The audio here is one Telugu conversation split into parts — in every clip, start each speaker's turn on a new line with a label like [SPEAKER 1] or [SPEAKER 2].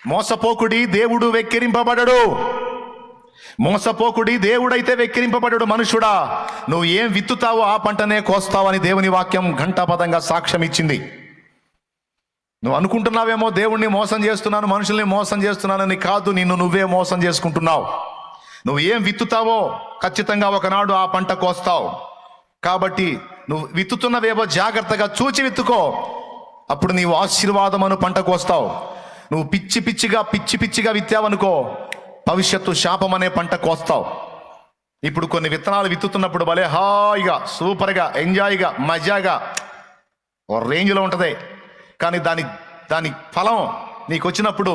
[SPEAKER 1] మోసపోకుడి, దేవుడు వెక్కిరింపబడడు. మోసపోకుడి, దేవుడైతే వెక్కిరింపబడడు. మనుషుడా, నువ్వు ఏం విత్తుతావో ఆ పంటనే కోస్తావని దేవుని వాక్యం ఘంటాపదంగా సాక్ష్యం ఇచ్చింది. నువ్వు అనుకుంటున్నావేమో దేవుణ్ణి మోసం చేస్తున్నాను, మనుషుల్ని మోసం చేస్తున్నానని. కాదు, నిన్ను నువ్వే మోసం చేసుకుంటున్నావు. నువ్వు ఏం విత్తుతావో ఖచ్చితంగా ఒకనాడు ఆ పంట కోస్తావు. కాబట్టి నువ్వు విత్తుతున్నవేవో జాగ్రత్తగా చూచి విత్తుకో. అప్పుడు నీవు ఆశీర్వాదమును పంట కోస్తావు. నువ్వు పిచ్చి పిచ్చిగా విత్తావనుకో, భవిష్యత్తు శాపం అనే పంట కోస్తావు. ఇప్పుడు కొన్ని విత్తనాలు విత్తుతున్నప్పుడు భలే హాయిగా, సూపర్గా, ఎంజాయ్గా, మజాగా ఓ రేంజ్లో ఉంటుంది. కానీ దాని ఫలం నీకు వచ్చినప్పుడు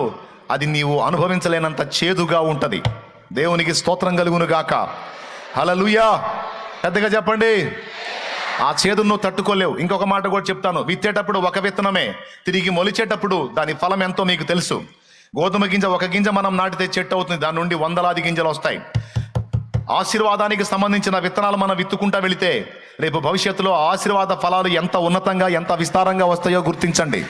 [SPEAKER 1] అది నీవు అనుభవించలేనంత చేదుగా ఉంటుంది. దేవునికి స్తోత్రం కలుగును గాక. హల్లెలూయా. పెద్దగా చెప్పండి. ఆ చేదును నువ్వు తట్టుకోలేవు. ఇంకొక మాట కూడా చెప్తాను. విత్తేటప్పుడు ఒక విత్తనమే, తిరిగి మొలిచేటప్పుడు దాని ఫలం ఎంతో మీకు తెలుసు. గోధుమ గింజ ఒక గింజ మనం నాటితే చెట్టు అవుతుంది, దాని నుండి వందలాది గింజలు వస్తాయి. ఆశీర్వాదానికి సంబంధించిన విత్తనాలు మనం విత్తుకుంటా వెళితే రేపు భవిష్యత్తులో ఆశీర్వాద ఫలాలు ఎంత ఉన్నతంగా, ఎంత విస్తారంగా వస్తాయో గుర్తించండి.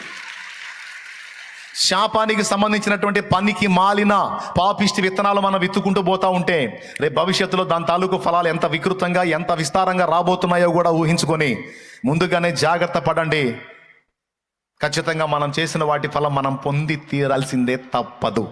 [SPEAKER 1] శాపానికి సంబంధించినటువంటి పనికి మాలిన పాపిష్టి విత్తనాలు మనం విత్తుకుంటూ పోతా ఉంటే రేపు భవిష్యత్తులో దాని తాలూకు ఫలాలు ఎంత వికృతంగా, ఎంత విస్తారంగా రాబోతున్నాయో కూడా ఊహించుకొని ముందుగానే జాగ్రత్త పడండి. ఖచ్చితంగా మనం చేసిన వాటి ఫలం మనం పొంది తీరాల్సిందే, తప్పదు.